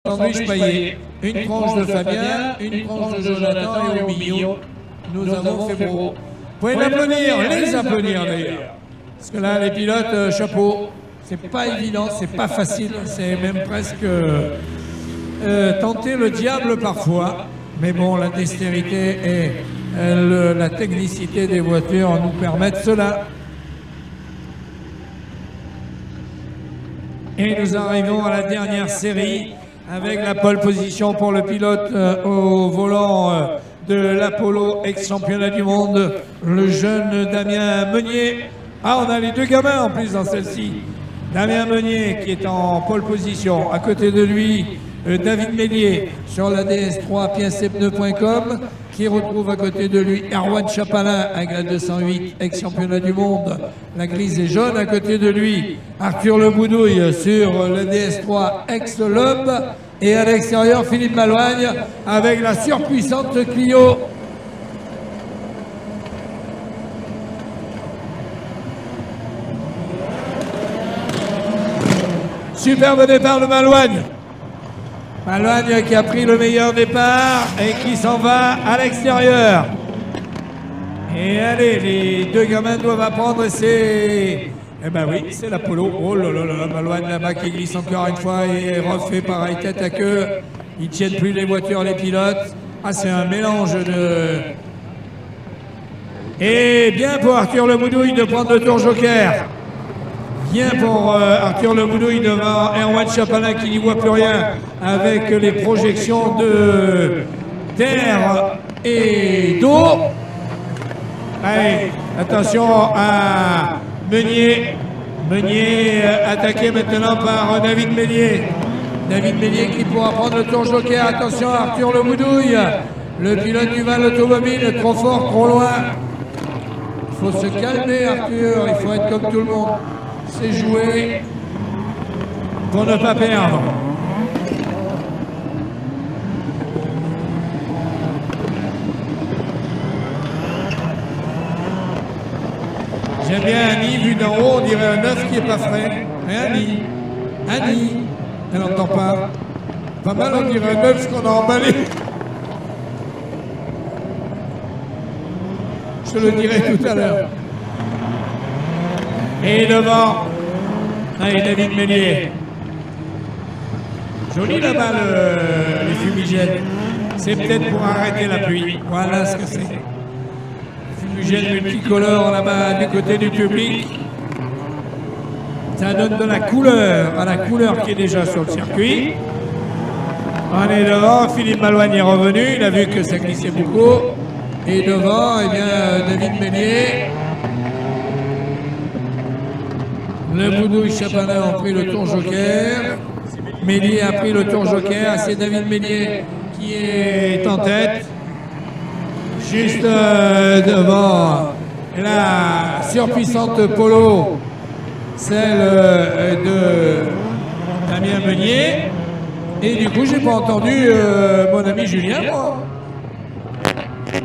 Sandwich Payet, une tranche de Fabien, une tranche de Jonathan et au milieu, nous avons Febro. Vous pouvez l'applaudir, les applaudir d'ailleurs. Parce que là, les pilotes, chapeau, c'est pas évident, c'est pas facile, c'est même presque tenter le diable parfois. Mais bon, la dextérité et la technicité des voitures nous permettent cela. Et nous arrivons à la dernière série avec la pole position pour le pilote au volant de l'Apollo ex-championnat du monde, le jeune Damien Meunier. Ah, on a les deux gamins en plus dans celle-ci. Damien Meunier qui est en pole position. À côté de lui, David Mélier sur la DS3 piècepneu.com, qui retrouve à côté de lui Erwan Chapalin avec la 208 ex-championnat du monde, la grise et jaune. À côté de lui Arthur Le Boudouille sur la DS3 ex-Loeb, et à l'extérieur Philippe Malouagne avec la surpuissante Clio. Superbe départ de Malouagne. Malouagne qui a pris le meilleur départ et qui s'en va à l'extérieur. Et allez, les deux gamins doivent apprendre, c'est... Eh ben oui, c'est l'Apollo. Oh là là là, Malouagne là-bas qui glisse encore une fois et refait pareil tête à queue. Ils ne tiennent plus les voitures, les pilotes. Ah, c'est un mélange de... Et bien pour Arthur Le Boudouille de prendre le tour joker. Bien pour Arthur Le Boudouille devant Erwan Chapalin qui n'y voit plus rien avec les projections d'air et d'eau. Allez, attention à Meunier. Meunier attaqué maintenant par David Mélier. David Mélier qui pourra prendre le tour joker. Attention à Arthur Le Boudouille, le pilote du Val Automobile, trop fort, trop loin. Il faut se calmer Arthur, il faut être comme tout le monde. C'est joué pour ne pas perdre. J'aime bien Annie, vu d'en haut, on dirait un œuf qui n'est pas frais. Mais Annie, elle n'entend pas. Pas mal, on dirait un œuf qu'on a emballé. Je te le dirai tout à l'heure. Et devant, allez, David Mélier. Joli là-bas les fumigènes. C'est peut-être pour arrêter la pluie. Voilà ce que c'est. Fumigène multicolore là-bas du côté du public. Ça donne de la couleur à la couleur qui est déjà sur le circuit. On est devant, Philippe Malouagne est revenu, il a vu que ça glissait beaucoup. Et devant, eh bien, David Mélier. Le Boudouille Chapalin ont pris le tour joker. Mélier a pris le tour joker. C'est David Mélier qui est en tête. Juste devant la surpuissante Polo, celle de Damien Meunier. Et du coup, j'ai pas entendu mon ami Julien, moi.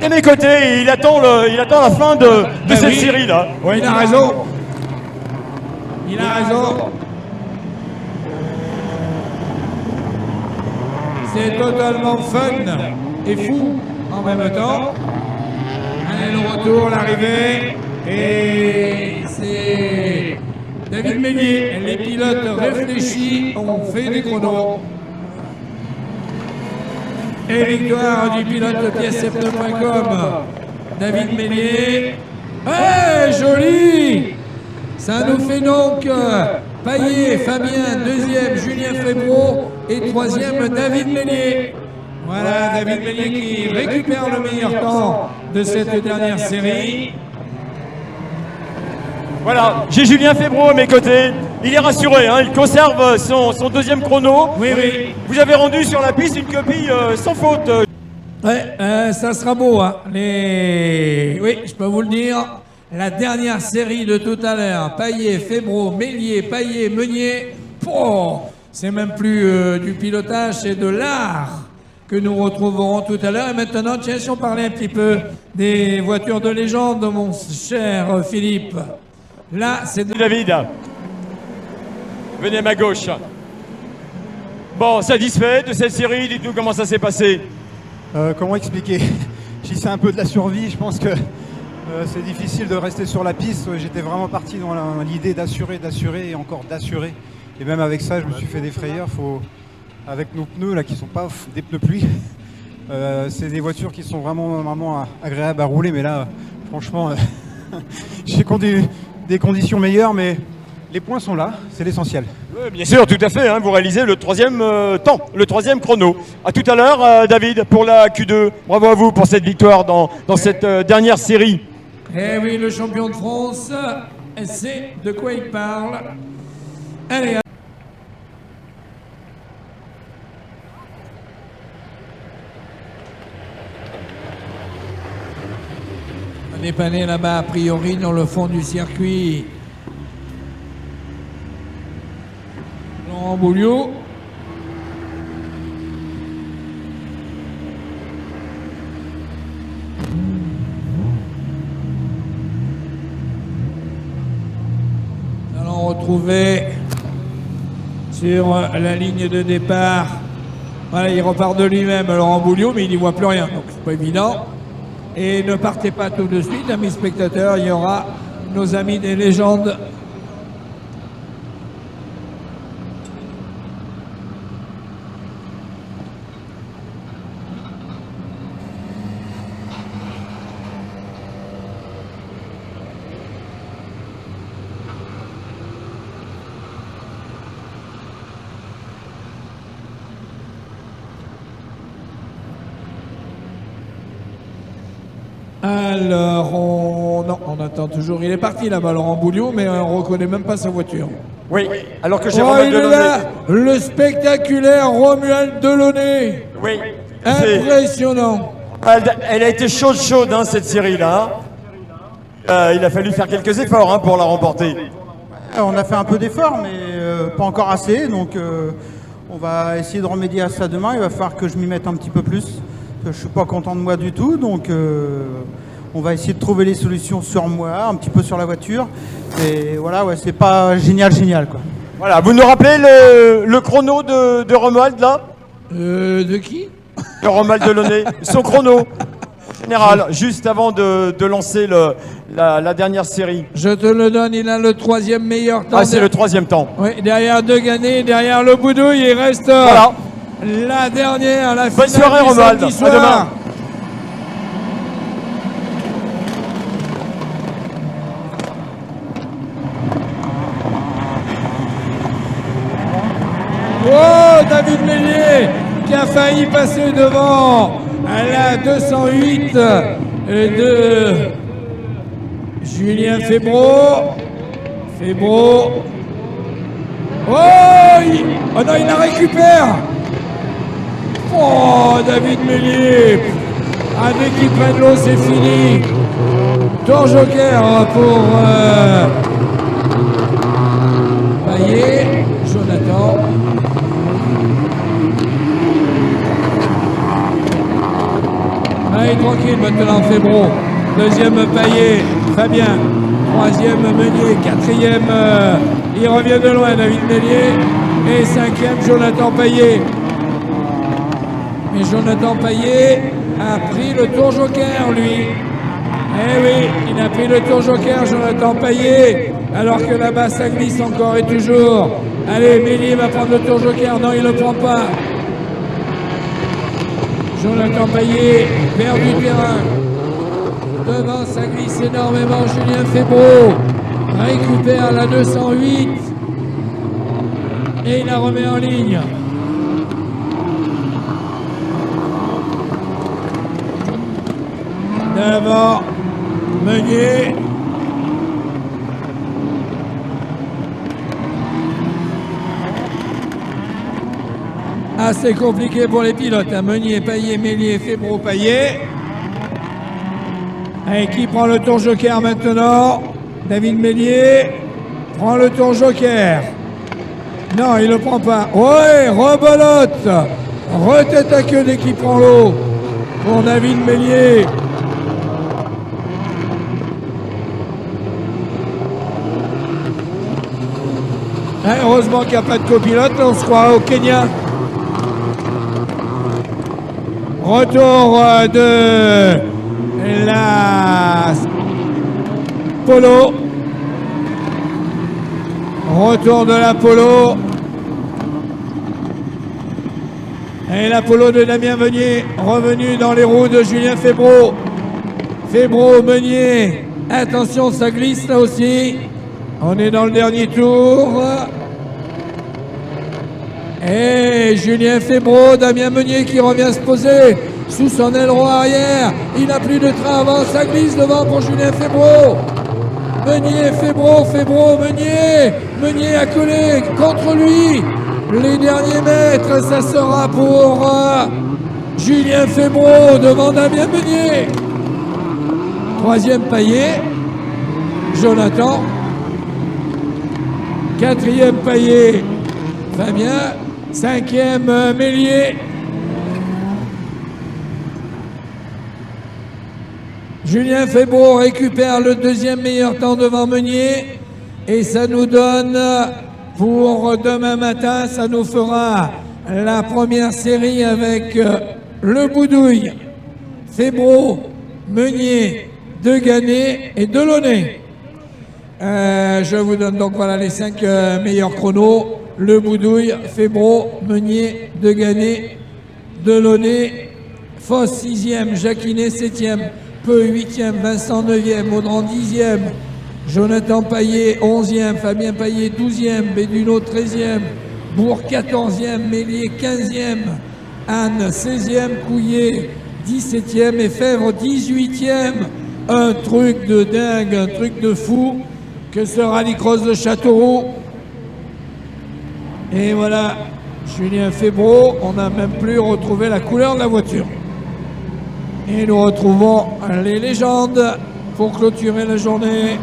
De mes côtés, il attend la fin de cette série là. Oui, il a raison. Il a raison. C'est totalement fun et fou en même temps. Allez, le retour, l'arrivée. Et c'est David Mélier. Les pilotes réfléchis ont fait des chronos. Et victoire du pilote de piècepneu.com, David Mélier. Hey, joli! Ça nous fait donc Payet, Fabien, deuxième, Julien Febro et troisième, David Mélier. Voilà, David Mélier qui récupère le meilleur temps de cette dernière série. Voilà, j'ai Julien Febro à mes côtés. Il est rassuré, hein, il conserve son deuxième chrono. Oui, oui. Vous avez rendu sur la piste une copie sans faute. Ouais, ça sera beau. Hein. Oui, je peux vous le dire. La dernière série de tout à l'heure, Payet, Febro, Mélier, Payet, Meunier, c'est même plus du pilotage, c'est de l'art que nous retrouverons tout à l'heure. Et maintenant, tiens, si on parlait un petit peu des voitures de légende, mon cher Philippe. Là, c'est... David, venez à ma gauche. Bon, satisfait de cette série, dites-nous comment ça s'est passé. Comment expliquer? Si c'est un peu de la survie, je pense que c'est difficile de rester sur la piste. J'étais vraiment parti dans l'idée d'assurer et encore d'assurer. Et même avec ça, je me suis fait des frayeurs. Avec nos pneus là, qui sont pas des pneus pluie, c'est des voitures qui sont vraiment agréables à rouler. Mais là, franchement, j'ai des conditions meilleures, mais les points sont là, c'est l'essentiel. Oui, bien sûr, tout à fait, hein, vous réalisez le troisième temps, le troisième chrono. À tout à l'heure, David, pour la Q2. Bravo à vous pour cette victoire dans cette dernière série. Eh oui, le champion de France, c'est de quoi il parle. Allez. On est dépanné là-bas, a priori, dans le fond du circuit. Laurent Bouliot. Nous allons retrouver sur la ligne de départ. Voilà, il repart de lui-même, Laurent Bouliot, mais il n'y voit plus rien, donc c'est pas évident. Et ne partez pas tout de suite, amis spectateurs, il y aura nos amis des légendes. Alors, on attend toujours. Il est parti là-bas, Laurent Bouliot, mais on ne reconnaît même pas sa voiture. Oui, alors que j'ai Oh, Romuald il est Delaunay. là, le spectaculaire Romuald Delaunay. Oui, Impressionnant. elle a été chaude, hein, cette série-là. Il a fallu faire quelques efforts hein, pour la remporter. On a fait un peu d'efforts, mais pas encore assez. Donc, on va essayer de remédier à ça demain. Il va falloir que je m'y mette un petit peu plus. Je suis pas content de moi du tout. Donc, on va essayer de trouver les solutions sur moi, un petit peu sur la voiture. Et voilà, ouais, c'est pas génial, quoi. Voilà, vous nous rappelez le chrono de Romuald, là? De qui? De Romuald Delaunay. Son chrono général, juste avant de lancer la dernière série. Je te le donne, il a le troisième meilleur temps. Ah, c'est le troisième temps. Oui, derrière Degané, derrière le Boudouille, il reste Voilà. la dernière, la finale. Bonne soirée, du Romuald. samedi À soir. demain. Oh, David Mélier qui a failli passer devant à la 208 de Julien Febro. Oh, oh non, il la récupère. Oh, David Mélier. Ah, dès qu'il prenne l'eau, c'est fini. Tour joker pour Payet, Jonathan. Allez, tranquille maintenant, Febro. Deuxième Payet, Fabien. Troisième Meunier. Quatrième, il revient de loin, David Mélier. Et cinquième, Jonathan Payet. Mais Jonathan Payet a pris le tour joker, lui. Eh oui, il a pris le tour joker, Jonathan Payet. Alors que là-bas, ça glisse encore et toujours. Allez, Mélier va prendre le tour joker. Non, il ne le prend pas. Jonathan Payet perd du terrain. Devant, ça glisse énormément. Julien Febro récupère la 208 et il la remet en ligne. Devant, Meunier. Assez compliqué pour les pilotes. Hein. Meunier, Payet, Mélier, Febro, Payet. Et qui prend le tour joker maintenant? David Mélier prend le tour joker. Non, il ne le prend pas. Ouais, rebolote. Retête à queue dès qu'il prend l'eau pour David Mélier. Heureusement qu'il n'y a pas de copilote, là on se croirait au Kenya. Retour de la Polo. Retour de la Polo. Et la Polo de Damien Meunier, revenu dans les roues de Julien Febvreau. Febvreau, Meunier, attention, ça glisse là aussi. On est dans le dernier tour. Et Julien Febvreau, Damien Meunier qui revient se poser sous son aileron arrière. Il n'a plus de train avant, ça glisse devant pour Julien Febvreau. Meunier, Febvreau, Febvreau, Meunier. Meunier a collé contre lui. Les derniers mètres, ça sera pour Julien Febvreau devant Damien Meunier. Troisième Payet, Jonathan. Quatrième Payet, Fabien. Cinquième Mélier. Julien Febvreau récupère le deuxième meilleur temps devant Meunier. Et ça nous donne, pour demain matin, ça nous fera la première série avec le Boudouille, Febvreau, Meunier, Degané et Delaunay. Je vous donne donc voilà les 5 meilleurs chronos. Le Boudouille, Febvreau, Meunier, Degané, Delaunay, Foss 6e, Jacquinet 7e, Peu 8e, Vincent 9e, Audran 10e, Jonathan Payet 11e, Fabien Payet 12e, Béduno 13e, Bourg 14e, Mélier 15e, Anne 16e, Couillet 17e et Fèvre 18e. Un truc de dingue, un truc de fou que ce rallycross de Châteauroux. Et voilà, Julien Febvreau, on n'a même plus retrouvé la couleur de la voiture. Et nous retrouvons les légendes pour clôturer la journée.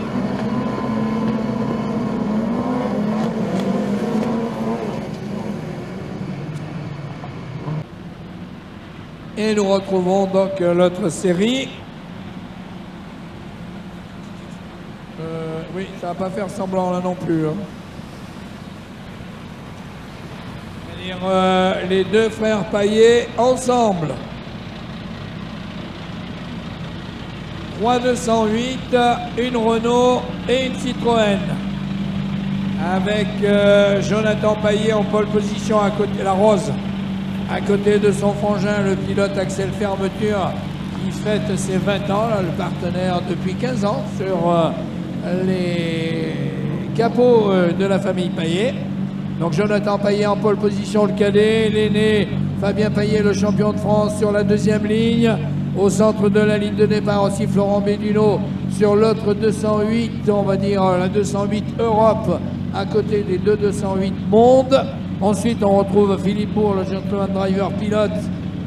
Et nous retrouvons donc l'autre série. Oui, ça va pas faire semblant là non plus. Hein. C'est-à-dire les deux frères Payet ensemble. 3 208, une Renault et une Citroën. Avec Jonathan Payet en pole position à côté, la Rose, à côté de son frangin, le pilote Axel Fermeture, qui fête ses 20 ans, là, le partenaire depuis 15 ans sur les capots de la famille Payet. Donc Jonathan Payet en pole position, le cadet, l'aîné Fabien Payet, le champion de France sur la deuxième ligne. Au centre de la ligne de départ aussi Florent Béduno sur l'autre 208, on va dire la 208 Europe à côté des deux 208 Monde. Ensuite on retrouve Philippe Bourg, le gentleman driver pilote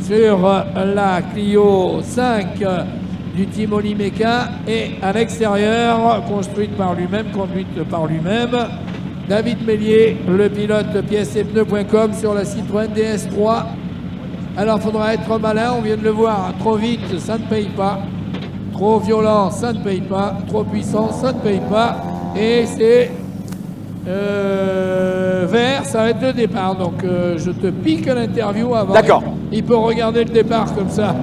sur la Clio 5 du team Olimeca et à l'extérieur, construite par lui-même, conduite par lui-même, David Mélier, le pilote pièces et pneus.com sur la Citroën DS3. Alors, il faudra être malin, on vient de le voir, trop vite, ça ne paye pas. Trop violent, ça ne paye pas. Trop puissant, ça ne paye pas. Et c'est vert, ça va être le départ. Donc, je te pique l'interview avant. D'accord. Il peut regarder le départ comme ça.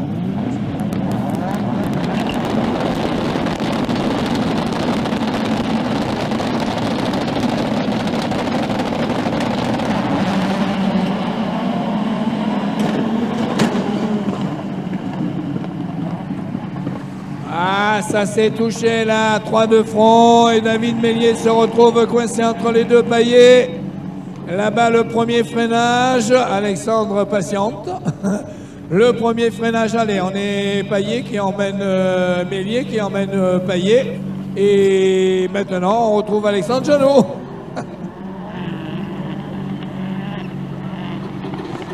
Ah, ça s'est touché là, 3 de front et David Mélier se retrouve coincé entre les deux Payet. Là-bas, le premier freinage, Alexandre patiente. Le premier freinage, allez, on est Payet qui emmène Mélier, qui emmène Payet. Et maintenant, on retrouve Alexandre Janot.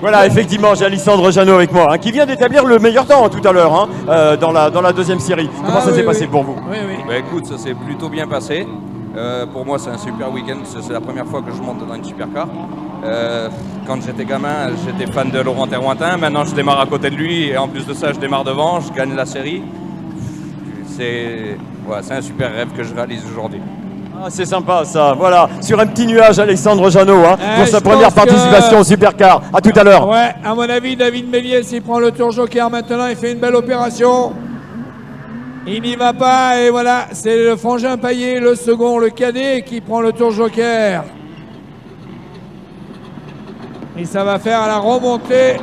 Voilà, effectivement, j'ai Alexandre Janot avec moi, hein, qui vient d'établir le meilleur temps tout à l'heure, hein, dans la deuxième série. Comment ça s'est passé pour vous? Oui, oui. Bah, écoute, ça s'est plutôt bien passé. Pour moi, c'est un super week-end. C'est la première fois que je monte dans une supercar. Quand j'étais gamin, j'étais fan de Laurent Terrointin. Maintenant, je démarre à côté de lui et en plus de ça, je démarre devant. Je gagne la série. C'est un super rêve que je réalise aujourd'hui. Ah, c'est sympa ça, voilà, sur un petit nuage Alexandre Jeannot pour sa je première pense participation au Supercar. À tout à l'heure. Ouais, à mon avis, David Méliès, s'il prend le tour joker maintenant, il fait une belle opération. Il n'y va pas et voilà, c'est le frangin Payet, le second, le cadet, qui prend le tour joker. Et ça va faire la remontée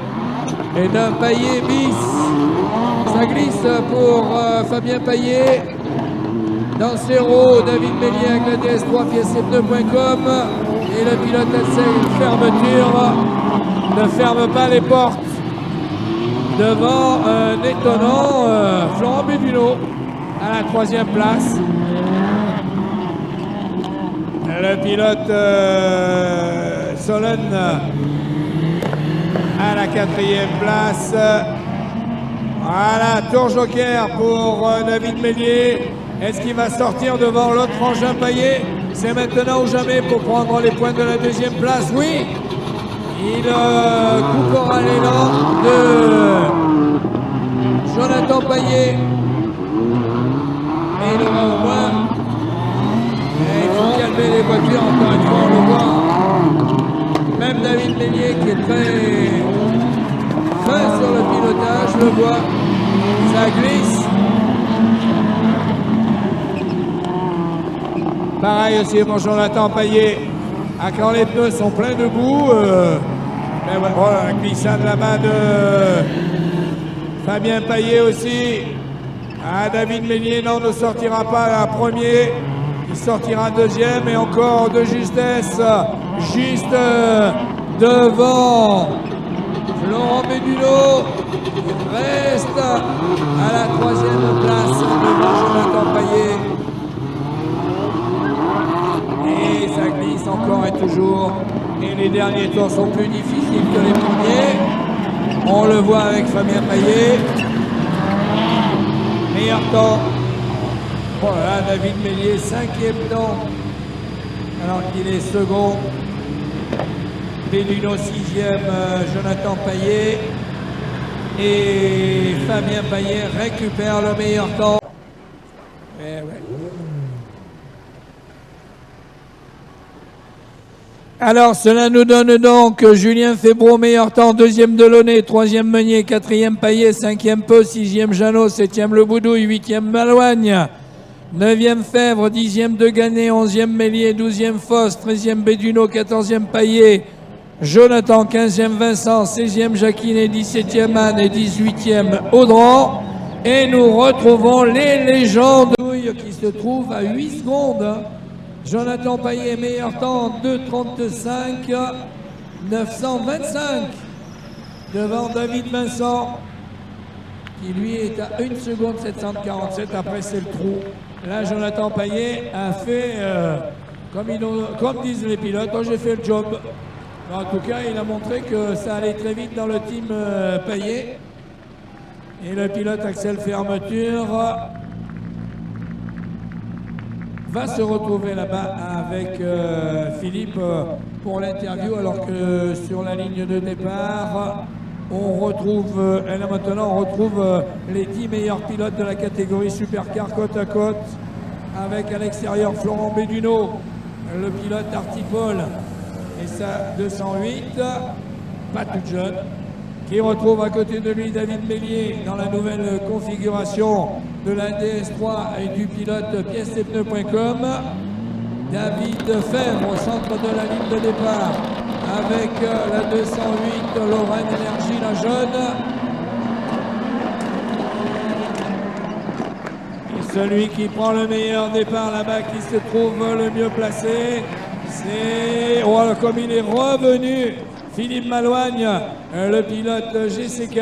et d'un Payet bis. Ça glisse pour Fabien Payet. Dans Céro, David Méliès avec la DS3, piècepneu.com. Et le pilote essaie une fermeture. Ne ferme pas les portes. Devant un étonnant Florent Béduno à la 3e place. Le pilote Solon à la 4e place. Voilà, tour joker pour David Méliès. Est-ce qu'il va sortir devant l'autre frangin Payet? C'est maintenant ou jamais pour prendre les points de la 2e place. Oui, il coupera l'élan de Jonathan Payet. Et il aura au moins. Et il faut calmer les voitures, encore une fois, on le voit. Même David Méliès qui est très fin sur le pilotage, le voit. Ça glisse. Pareil aussi pour Jonathan Payet. Quand les pneus sont pleins de boue. Mais voilà, la glissade là-bas de Fabien Payet aussi. Ah, David Méliès, non, ne sortira pas la premier. Il sortira 2e et encore de justesse. Juste devant Florent Béduno. Il reste à la 3e place devant Jonathan Payet. Et ça glisse encore et toujours. Et les derniers tours sont plus difficiles que les premiers. On le voit avec Fabien Payet. Meilleur temps. Voilà, David Méliès, 5e temps. Alors qu'il est second. Béduno 6e, Jonathan Payet. Et Fabien Payet récupère le meilleur temps. Et ouais. Alors, cela nous donne donc Julien Febvre, meilleur temps, 2e Delaunay, 3e Meunier, 4e Payet, 5e Peu, 6e Jeannot, 7e Le Boudouille, 8e Malouagne, 9e Febvre, 10e Deganet, 11e Méliès, 12e Fosse, 13e Béduno, 14e Payet, Jonathan, 15e Vincent, 16e Jacquinet, 17e Anne et 18e Audran. Et nous retrouvons les légendes qui se trouvent à 8 secondes. Jonathan Payet, meilleur temps, 2,35 925 devant David Vincent qui lui est à 1 seconde 747. Après, c'est le trou. Là, Jonathan Payet a fait, comme disent les pilotes, oh, j'ai fait le job. En tout cas, il a montré que ça allait très vite dans le team Payet. Et le pilote Axel Fermeture va se retrouver là-bas avec Philippe pour l'interview, alors que sur la ligne de départ, on retrouve, et là maintenant, on retrouve les 10 meilleurs pilotes de la catégorie Supercar côte à côte, avec à l'extérieur Florent Béduno, le pilote Artipol et sa 208, pas toute jeune, qui retrouve à côté de lui David Méliès dans la nouvelle configuration de la DS3 et du pilote piècepneu.com. David Febvre au centre de la ligne de départ avec la 208 Lorraine Énergie, la jaune. Et celui qui prend le meilleur départ là-bas, qui se trouve le mieux placé, c'est, oh, comme il est revenu, Philippe Malouagne, le pilote GCK,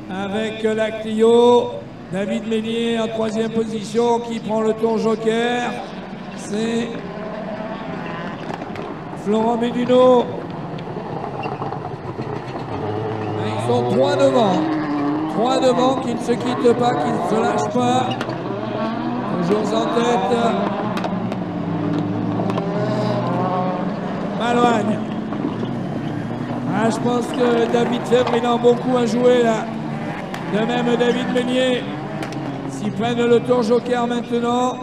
avec la Clio. David Méliès en 3e position, qui prend le tour joker. C'est Florent Béduno. Ils sont 3 devant. 3 devant qui ne se quittent pas, qui ne se lâchent pas. Toujours en tête. Malouagne. Ah, je pense que David Febvre, il a un bon coup à jouer là. De même David Méliès. S'ils prennent le tour joker maintenant,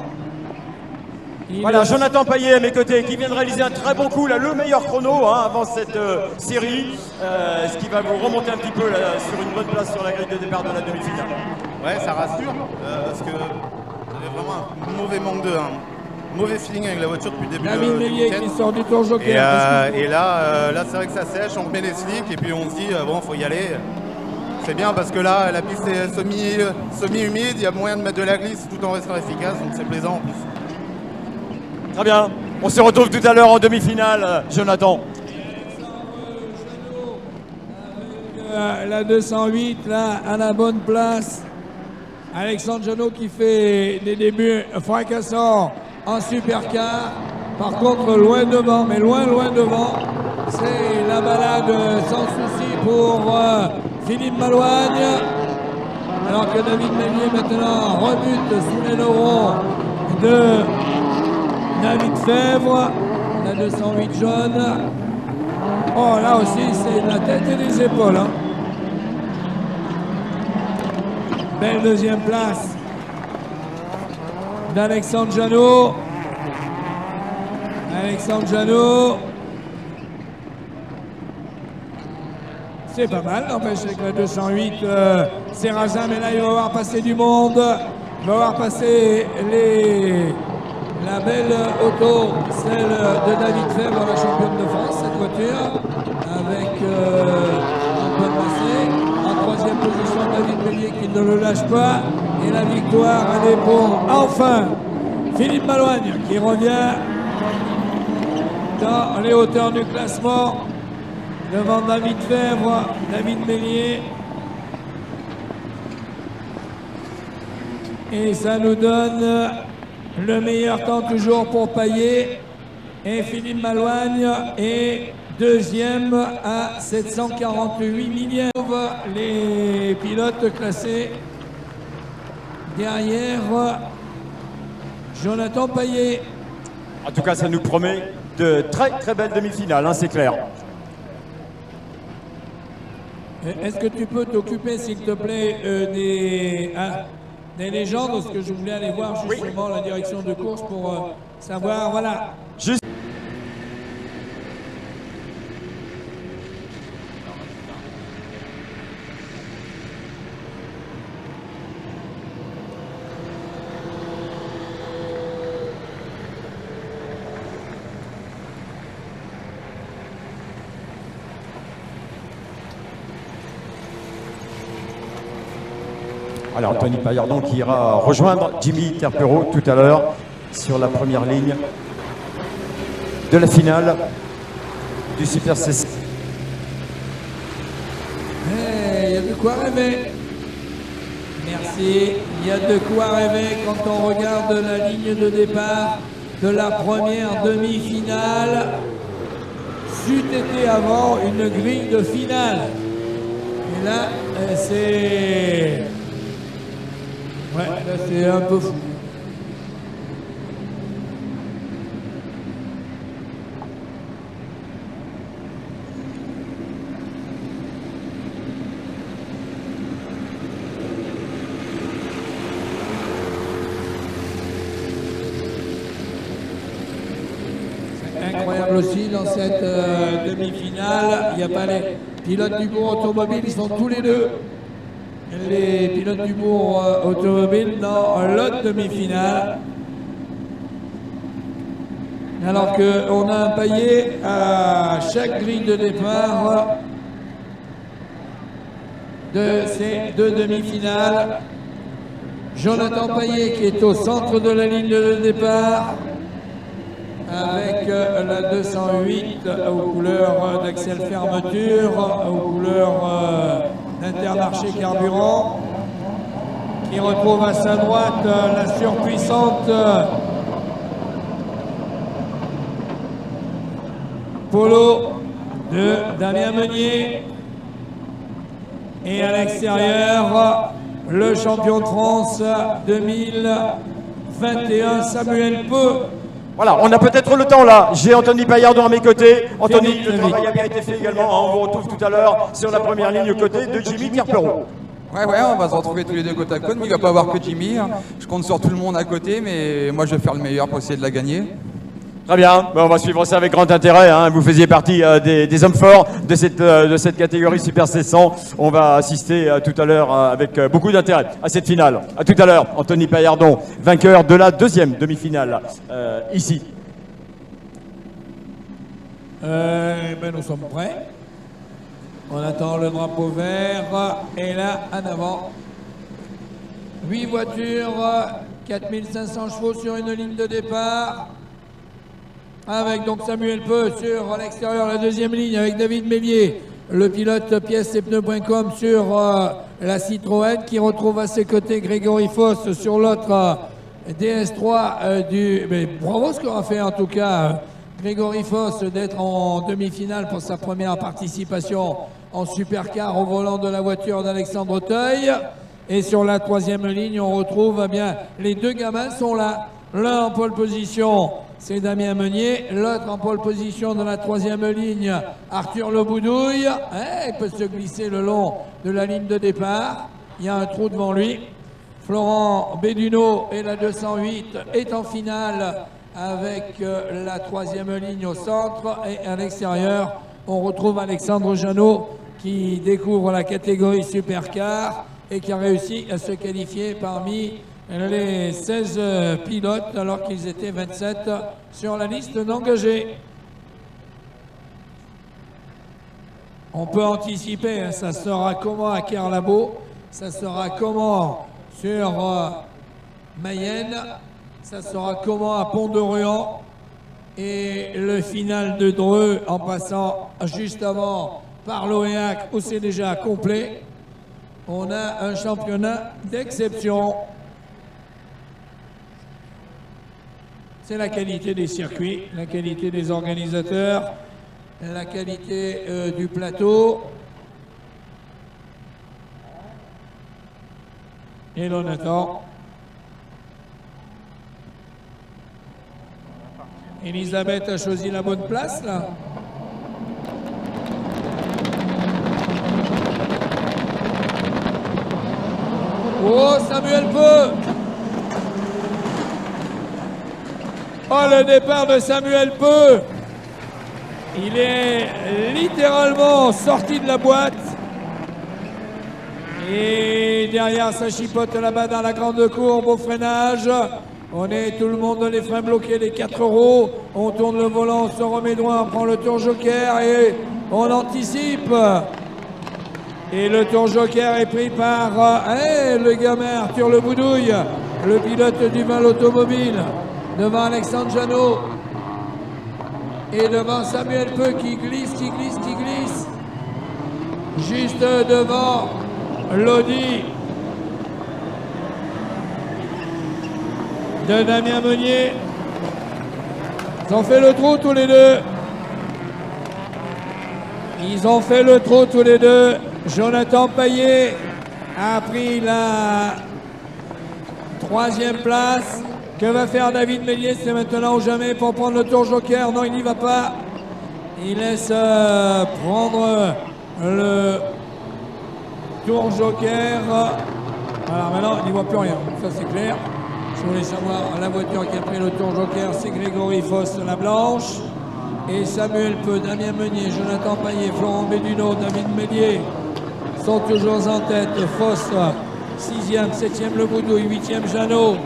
Voilà, Jonathan Payet à mes côtés qui vient de réaliser un très bon coup, là, le meilleur chrono avant cette série, ce qui va vous remonter un petit peu là, sur une bonne place sur la grille de départ de la demi-finale. Ouais, ça rassure parce que j'avais vraiment un mauvais manque de mauvais feeling avec la voiture depuis le début David du Meillet week-end. qui sort du tour Et, joker. et là c'est vrai que ça sèche, on remet les slicks et puis on se dit bon, faut y aller. C'est bien parce que là, la piste est semi-humide, il y a moyen de mettre de la glisse tout en restant efficace, donc c'est plaisant en plus. Très bien, on se retrouve tout à l'heure en demi-finale, Jonathan. La 208 là à la bonne place. Alexandre Janot qui fait des débuts fracassants en supercar. Par contre loin devant, mais loin devant. C'est la balade sans souci pour Philippe Malouagne. Alors que David Meillet maintenant rebute sous les laurons de David Fèvre. La 208 jaune. Oh là aussi c'est la tête et les épaules. Hein. Belle deuxième place d'Alexandre Janot. Alexandre Janot. C'est pas mal, n'empêche que la 208 c'est Razin, mais là il va voir passer du monde. Il va voir passer la belle auto, celle de David Fèvre, la championne de France, cette voiture, avec Antoine Massé. En troisième position, David Meillet qui ne le lâche pas. Et la victoire, elle est pour enfin Philippe Malouagne qui revient dans les hauteurs du classement devant David Fèvre, David Meillet. Et ça nous donne le meilleur temps toujours pour Payet. Et Philippe Malouagne est deuxième à 748 millièmes. Les pilotes classés derrière Jonathan Payet. En tout cas, ça nous promet de très belles demi-finales, c'est clair. Est-ce que tu peux t'occuper, s'il te plaît, des légendes? Parce que je voulais aller voir justement la direction de course pour savoir, voilà. Juste. Alors, Tony Paillardon qui ira rejoindre Jimmy Terpero tout à l'heure sur la première ligne de la finale du Super C6. Il y a de quoi rêver. Merci. Il y a de quoi rêver quand on regarde la ligne de départ de la première demi-finale. C'eût été avant une grille de finale. Et là, c'est... Ouais, là c'est un peu fou. C'est incroyable aussi dans cette demi-finale. Il n'y a pas les pilotes du Bourg automobile, ils sont tous les deux. Les pilotes du Bourg automobile dans l'autre demi-finale. Alors qu'on a un Payet à chaque grille de départ de ces deux demi-finales. Jonathan Payet qui est au centre de la ligne de départ avec la 208 aux couleurs d'Axel Fermeture, aux couleurs d'Intermarché Carburant, qui retrouve à sa droite la surpuissante Polo de Damien Meunier. Et à l'extérieur, le champion de France 2021, Samuel Peu. Voilà, on a peut-être le temps là. J'ai Anthony Paillardon à mes côtés. Anthony, le travail a bien été fait également. On vous retrouve tout à l'heure sur la première ligne aux côtés de Jimmy Terpero. Ouais, on va se retrouver tous les deux côte à côte, mais il ne va pas avoir que Jimmy. Hein. Je compte sur tout le monde à côté, mais moi je vais faire le meilleur pour essayer de la gagner. Très bien, bon, on va suivre ça avec grand intérêt. Hein. Vous faisiez partie des hommes forts de cette catégorie Super 700. On va assister tout à l'heure avec beaucoup d'intérêt à cette finale. À tout à l'heure, Anthony Paillardon, vainqueur de la deuxième demi-finale ici. Nous sommes prêts. On attend le drapeau vert. Et là, en avant. 8 voitures, 4500 chevaux sur une ligne de départ. Avec donc Samuel Peu sur l'extérieur, la deuxième ligne avec David Mélier, le pilote pièces et pneus.com sur la Citroën, qui retrouve à ses côtés Grégory Foss sur l'autre DS3 du... Mais bravo ce qu'aura fait en tout cas Grégory Foss d'être en demi-finale pour sa première participation en supercar au volant de la voiture d'Alexandre Teuil. Et sur la troisième ligne, on retrouve bien les deux gamins sont là. L'un en pole position, c'est Damien Meunier. L'autre en pole position dans la troisième ligne, Arthur Leboudouille. Il peut se glisser le long de la ligne de départ. Il y a un trou devant lui. Florent Béduno et la 208 est en finale avec la troisième ligne au centre. Et à l'extérieur, on retrouve Alexandre Jeannot qui découvre la catégorie supercar et qui a réussi à se qualifier parmi les 16 pilotes alors qu'ils étaient 27 sur la liste d'engagés. On peut anticiper, hein, ça sera comment à Kerlabo, ça sera comment sur Mayenne, ça sera comment à Pont-de-Ruan et le final de Dreux en passant juste avant par l'Oéac où c'est déjà complet. On a un championnat d'exception. C'est la qualité des circuits, la qualité des organisateurs, la qualité du plateau. Et l'on attend. Elisabeth a choisi la bonne place, là. Oh, Samuel Peu! Oh, le départ de Samuel Peu! Il est littéralement sorti de la boîte. Et derrière, ça chipote là-bas dans la grande courbe au freinage. On est tout le monde les freins bloqués, les 4 roues. On tourne le volant, on se remet droit, on prend le tour joker et on anticipe. Et le tour joker est pris par le gamin Arthur Leboudouille, le pilote du Val Automobile, devant Alexandre Jeannot. Et devant Samuel Peu qui glisse. Juste devant l'Audi de Damien Meunier. Ils ont fait le trou tous les deux. Ils ont fait le trou tous les deux. Jonathan Payet a pris la 3e place. Que va faire David Mélier? C'est maintenant ou jamais pour prendre le tour joker. Non, il n'y va pas. Il laisse prendre le tour joker. Alors maintenant, il n'y voit plus rien. Ça, c'est clair. Je voulais savoir, la voiture qui a pris le tour joker, c'est Grégory Foss, la blanche. Et Samuel Peu, Damien Meunier, Jonathan Payet, Florent Béduno, David Mélier sont toujours en tête. Foss, 6e, 7e Leboudouille, 8e Jeannot.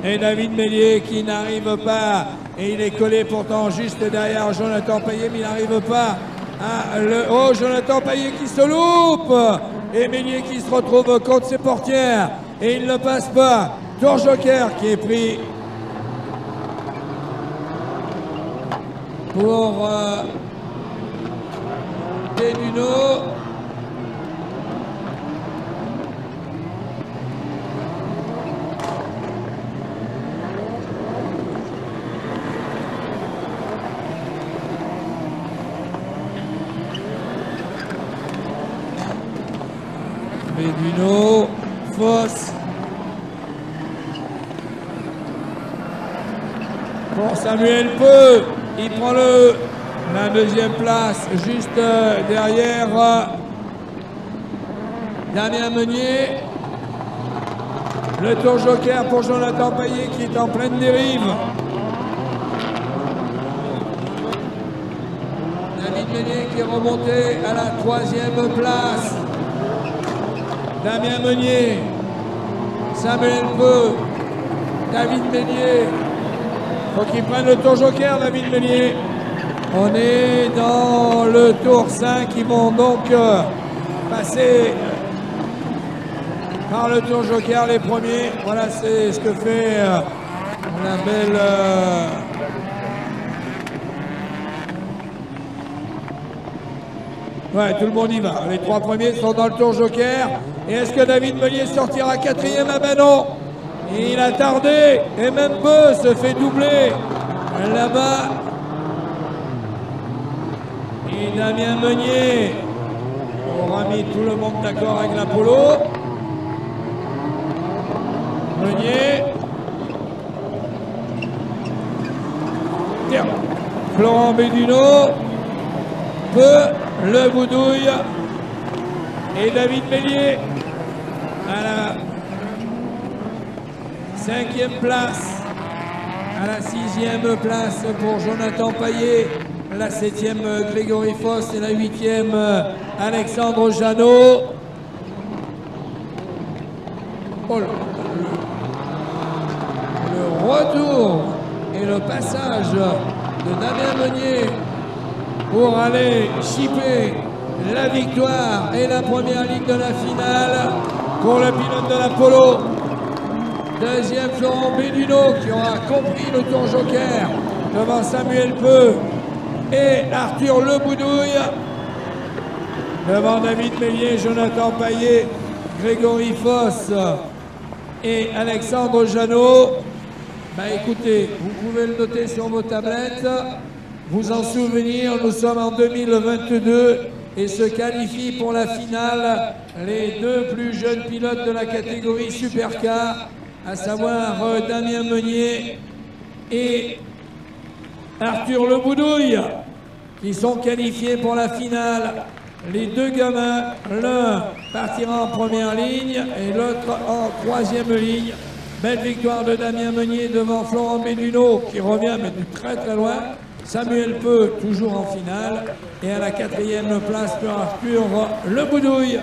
Et David Mélier qui n'arrive pas, et il est collé pourtant juste derrière Jonathan Payet, mais il n'arrive pas à le... Oh, Jonathan Payet qui se loupe! Et Mélier qui se retrouve contre ses portières, et il ne passe pas. Tour joker qui est pris pour Béduno. Béduno, Foss. Pour Samuel Peu, Il prend la deuxième place juste derrière Damien Meunier. Le tour joker pour Jonathan Payet qui est en pleine dérive. David Meunier qui est remonté à la troisième place. Damien Meunier, Samuel Peu, David Meunier. Faut qu'il prenne le tour joker, David Meunier. On est dans le tour 5. Ils vont donc passer par le tour joker les premiers. Voilà, c'est ce que fait la belle... Ouais, tout le monde y va. Les trois premiers sont dans le tour joker. Et est-ce que David Meunier sortira quatrième? Ah ben non. Et il a tardé. Et même Peu se fait doubler là-bas. Et Damien Meunier aura mis tout le monde d'accord avec l'Apollo. Meunier. Tiens. Florent Béduno. Peu. Le Boudouille et David Meunier à la 5e place, à la 6e place pour Jonathan Payet, la 7e Grégory Foss et la 8e Alexandre Jeannot. Oh, le retour et le passage de Damien Meunier pour aller chipper la victoire et la première ligne de la finale pour le pilote de l'Apollo. Deuxième, Florent Béduno qui aura compris le tour joker devant Samuel Peu et Arthur Le Boudouille. Devant David Meunier, Jonathan Payet, Grégory Foss et Alexandre Jeannot. Bah écoutez, vous pouvez le noter sur vos tablettes. Vous en souvenir, nous sommes en 2022 et se qualifient pour la finale les deux plus jeunes pilotes de la catégorie Supercar, à savoir Damien Meunier et Arthur Le Boudouille, qui sont qualifiés pour la finale. Les deux gamins, l'un partira en première ligne et l'autre en troisième ligne. Belle victoire de Damien Meunier devant Florent Béduno, qui revient mais de très très loin. Samuel Peu, toujours en finale. Et à la 4e place pour Arthur Le Boudouille.